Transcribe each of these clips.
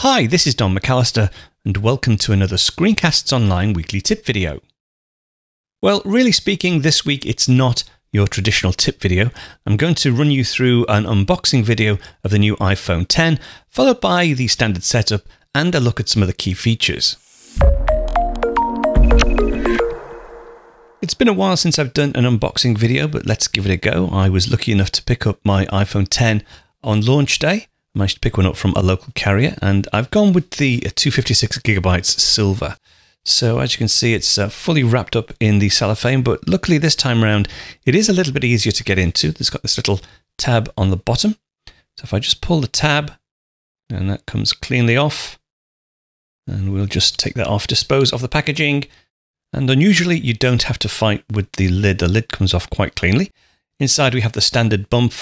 Hi, this is Don McAllister, and welcome to another Screencasts Online weekly tip video. Well, really speaking, this week it's not your traditional tip video. I'm going to run you through an unboxing video of the new iPhone X, followed by the standard setup and a look at some of the key features. It's been a while since I've done an unboxing video, but let's give it a go. I was lucky enough to pick up my iPhone X on launch day. I managed to pick one up from a local carrier, and I've gone with the 256GB silver. So as you can see, it's fully wrapped up in the cellophane, but luckily this time around it is a little bit easier to get into. It's got this little tab on the bottom. So if I just pull the tab, and that comes cleanly off, and we'll just take that off, dispose of the packaging. And unusually you don't have to fight with the lid. The lid comes off quite cleanly. Inside we have the standard bump.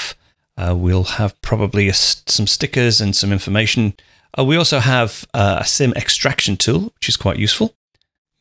We'll have probably some stickers and some information. We also have a SIM extraction tool, which is quite useful.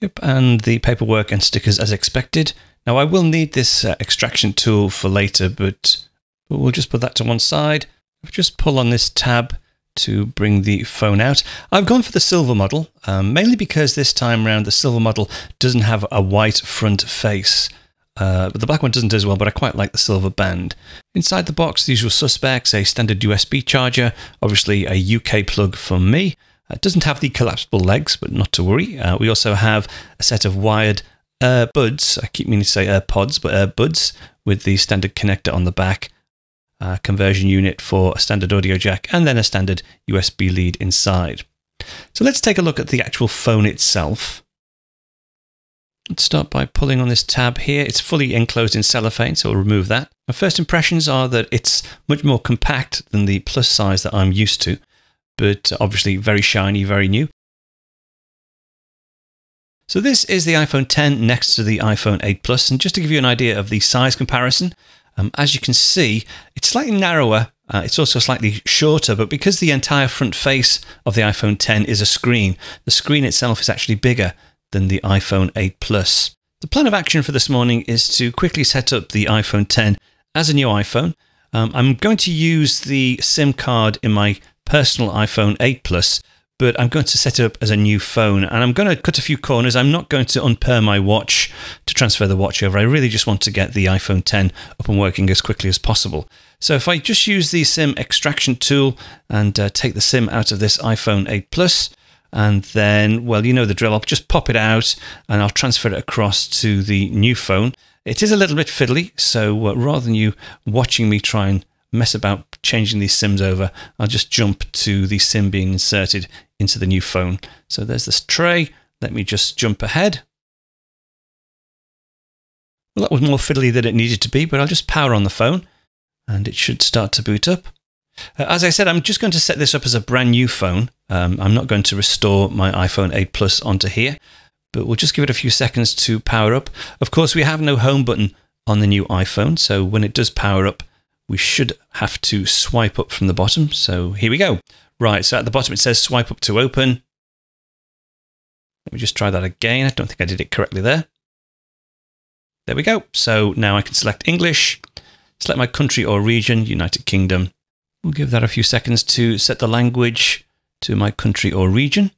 Yep, and the paperwork and stickers as expected. Now I will need this extraction tool for later, but we'll just put that to one side. I'll just pull on this tab to bring the phone out. I've gone for the silver model, mainly because this time around the silver model doesn't have a white front face. But the black one doesn't as well, but I quite like the silver band. Inside the box, the usual suspects, a standard USB charger, obviously a UK plug for me. It doesn't have the collapsible legs, but not to worry. We also have a set of wired buds. I keep meaning to say AirPods, but AirBuds with the standard connector on the back, conversion unit for a standard audio jack, and then a standard USB lead inside. So let's take a look at the actual phone itself. Let's start by pulling on this tab here. It's fully enclosed in cellophane, so we'll remove that. My first impressions are that it's much more compact than the plus size that I'm used to, but obviously very shiny, very new. So this is the iPhone X next to the iPhone 8 Plus, and just to give you an idea of the size comparison, as you can see, it's slightly narrower. It's also slightly shorter, but because the entire front face of the iPhone X is a screen, the screen itself is actually bigger than the iPhone 8 Plus. The plan of action for this morning is to quickly set up the iPhone X as a new iPhone. I'm going to use the SIM card in my personal iPhone 8 Plus, but I'm going to set it up as a new phone, and I'm going to cut a few corners. I'm not going to unpair my watch to transfer the watch over. I really just want to get the iPhone X up and working as quickly as possible. So if I just use the SIM extraction tool and take the SIM out of this iPhone 8 Plus, and then, well, you know the drill, I'll just pop it out and I'll transfer it across to the new phone. It is a little bit fiddly, so rather than you watching me try and mess about changing these SIMs over, I'll just jump to the SIM being inserted into the new phone. So there's this tray. Let me just jump ahead. Well, that was more fiddly than it needed to be, but I'll just power on the phone and it should start to boot up. As I said, I'm just going to set this up as a brand new phone. I'm not going to restore my iPhone 8 Plus onto here, but we'll just give it a few seconds to power up. Of course, we have no home button on the new iPhone, so when it does power up, we should have to swipe up from the bottom. So here we go. Right, so at the bottom it says swipe up to open. Let me just try that again. I don't think I did it correctly there. There we go. So now I can select English, select my country or region, United Kingdom. We'll give that a few seconds to set the language to my country or region.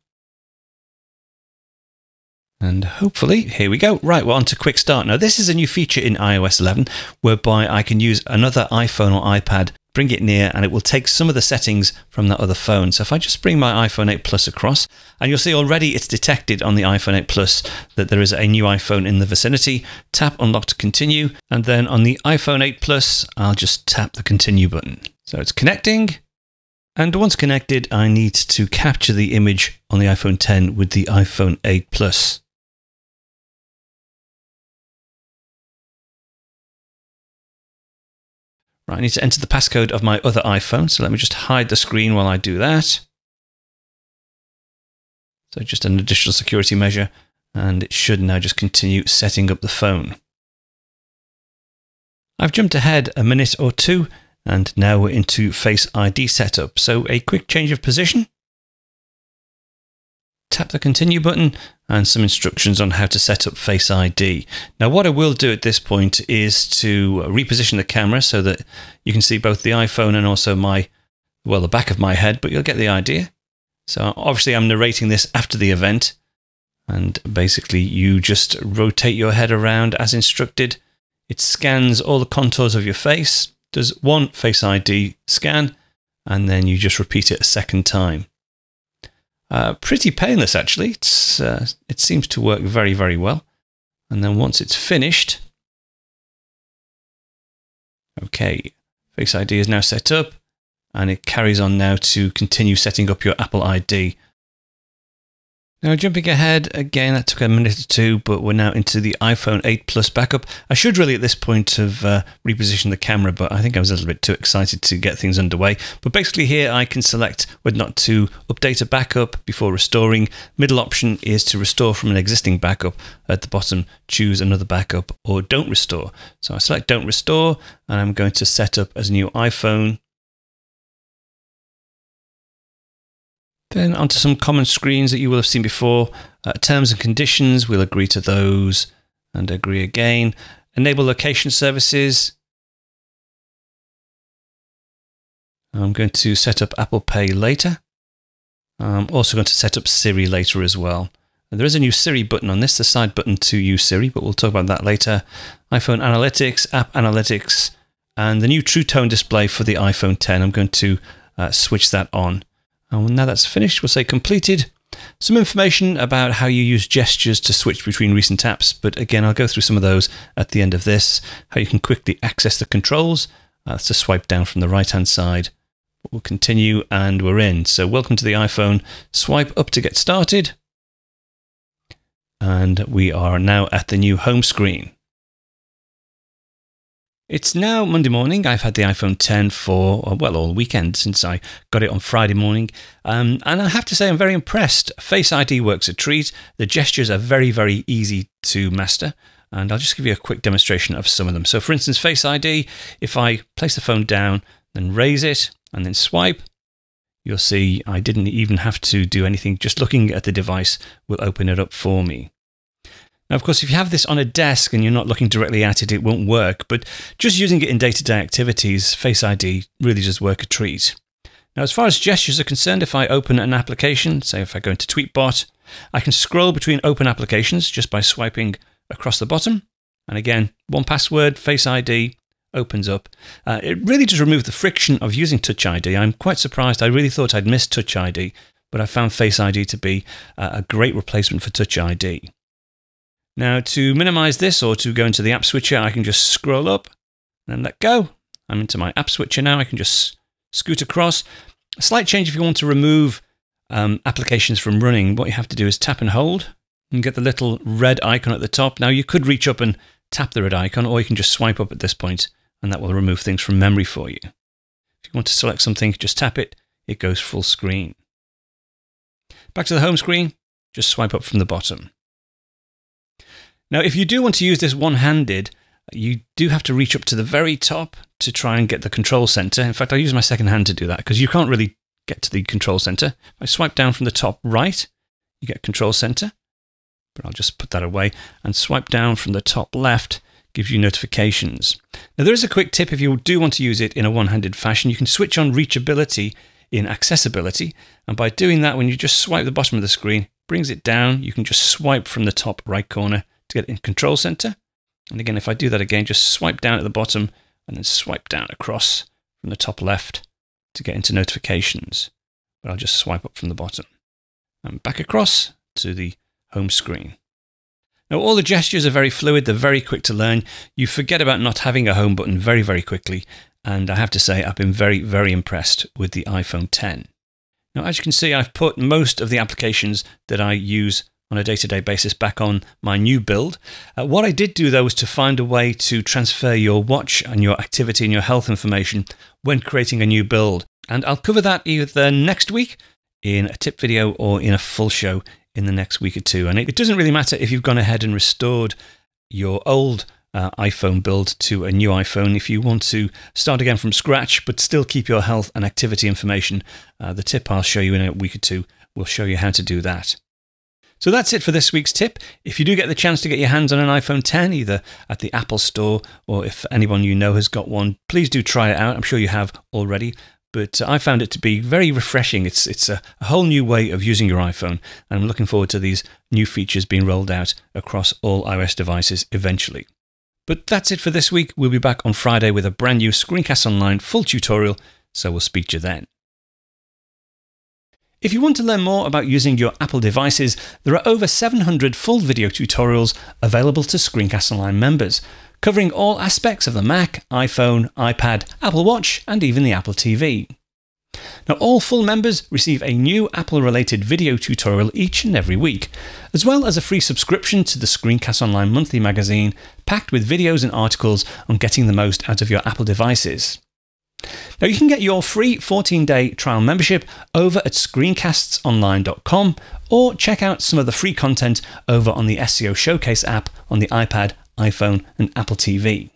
And hopefully, here we go. Right, we're on to Quick Start. Now, this is a new feature in iOS 11 whereby I can use another iPhone or iPad, bring it near, and it will take some of the settings from that other phone. So if I just bring my iPhone 8 Plus across, and you'll see already it's detected on the iPhone 8 Plus that there is a new iPhone in the vicinity. Tap Unlock to continue, and then on the iPhone 8 Plus, I'll just tap the continue button. So it's connecting, and once connected, I need to capture the image on the iPhone X with the iPhone 8 Plus. Right, I need to enter the passcode of my other iPhone, so let me just hide the screen while I do that. So just an additional security measure, and it should now just continue setting up the phone. I've jumped ahead a minute or two, and now we're into Face ID setup. So a quick change of position. Tap the continue button and some instructions on how to set up Face ID. Now what I will do at this point is to reposition the camera so that you can see both the iPhone and also the back of my head, but you'll get the idea. So obviously I'm narrating this after the event, and basically you just rotate your head around as instructed. It scans all the contours of your face, does one Face ID scan, and then you just repeat it a second time. Pretty painless actually. It seems to work very, very well. And then once it's finished, okay, Face ID is now set up, and it carries on now to continue setting up your Apple ID. Now jumping ahead, again that took a minute or two, but we're now into the iPhone 8 Plus backup. I should really at this point have repositioned the camera, but I think I was a little bit too excited to get things underway. But basically here I can select whether or not to update a backup before restoring. Middle option is to restore from an existing backup. At the bottom, choose another backup or don't restore. So I select don't restore, and I'm going to set up as a new iPhone. Then onto some common screens that you will have seen before. Terms and conditions, we'll agree to those and agree again. Enable location services. I'm going to set up Apple Pay later. I'm also going to set up Siri later as well. And there is a new Siri button on this, the side button to use Siri, but we'll talk about that later. iPhone Analytics, App Analytics, and the new True Tone display for the iPhone 10. I'm going to switch that on. And now that's finished, we'll say completed. Some information about how you use gestures to switch between recent apps, but again, I'll go through some of those at the end of this. How you can quickly access the controls. That's to swipe down from the right-hand side. We'll continue, and we're in. So welcome to the iPhone. Swipe up to get started. And we are now at the new home screen. It's now Monday morning. I've had the iPhone 10 for, well, all weekend since I got it on Friday morning. And I have to say I'm very impressed. Face ID works a treat. The gestures are very, very easy to master. And I'll just give you a quick demonstration of some of them. So for instance, Face ID, if I place the phone down, then raise it, and then swipe, you'll see I didn't even have to do anything. Just looking at the device will open it up for me. Now, of course, if you have this on a desk and you're not looking directly at it, it won't work. But just using it in day-to-day activities, Face ID really does work a treat. Now, as far as gestures are concerned, if I open an application, say if I go into Tweetbot, I can scroll between open applications just by swiping across the bottom. And again, one password, Face ID, opens up. It really does remove the friction of using Touch ID. I'm quite surprised. I really thought I'd missed Touch ID, but I found Face ID to be a great replacement for Touch ID. Now, to minimize this or to go into the app switcher, I can just scroll up and then let go. I'm into my app switcher now. I can just scoot across. A slight change if you want to remove applications from running. What you have to do is tap and hold and get the little red icon at the top. Now, you could reach up and tap the red icon, or you can just swipe up at this point and that will remove things from memory for you. If you want to select something, just tap it. It goes full screen. Back to the home screen, just swipe up from the bottom. Now, if you do want to use this one-handed, you do have to reach up to the very top to try and get the control center. In fact, I'll use my second hand to do that because you can't really get to the control center. If I swipe down from the top right, you get control center, but I'll just put that away, and swipe down from the top left gives you notifications. Now, there is a quick tip if you do want to use it in a one-handed fashion. You can switch on reachability in accessibility, and by doing that, when you just swipe the bottom of the screen, brings it down. You can just swipe from the top right corner to get in control center. And again, if I do that again, just swipe down at the bottom and then swipe down across from the top left to get into notifications. But I'll just swipe up from the bottom and back across to the home screen. Now, all the gestures are very fluid. They're very quick to learn. You forget about not having a home button very, very quickly. And I have to say, I've been very, very impressed with the iPhone 10. Now, as you can see, I've put most of the applications that I use on a day-to-day basis back on my new build. What I did do, though, was to find a way to transfer your watch and your activity and your health information when creating a new build. And I'll cover that either next week in a tip video or in a full show in the next week or two. And it doesn't really matter if you've gone ahead and restored your old iPhone build to a new iPhone. If you want to start again from scratch but still keep your health and activity information, the tip I'll show you in a week or two will show you how to do that. So that's it for this week's tip. If you do get the chance to get your hands on an iPhone 10, either at the Apple Store or if anyone you know has got one, please do try it out. I'm sure you have already. but I found it to be very refreshing. It's a whole new way of using your iPhone, and I'm looking forward to these new features being rolled out across all iOS devices eventually. But that's it for this week. We'll be back on Friday with a brand new Screencasts Online full tutorial, so we'll speak to you then. If you want to learn more about using your Apple devices, there are over 700 full video tutorials available to Screencasts Online members, covering all aspects of the Mac, iPhone, iPad, Apple Watch, and even the Apple TV. Now, all full members receive a new Apple-related video tutorial each and every week, as well as a free subscription to the Screencasts Online monthly magazine, packed with videos and articles on getting the most out of your Apple devices. Now, you can get your free 14-day trial membership over at ScreenCastsOnline.com, or check out some of the free content over on the SCO Showcase app on the iPad, iPhone, and Apple TV.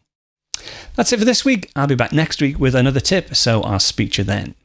That's it for this week. I'll be back next week with another tip, so I'll speak to you then.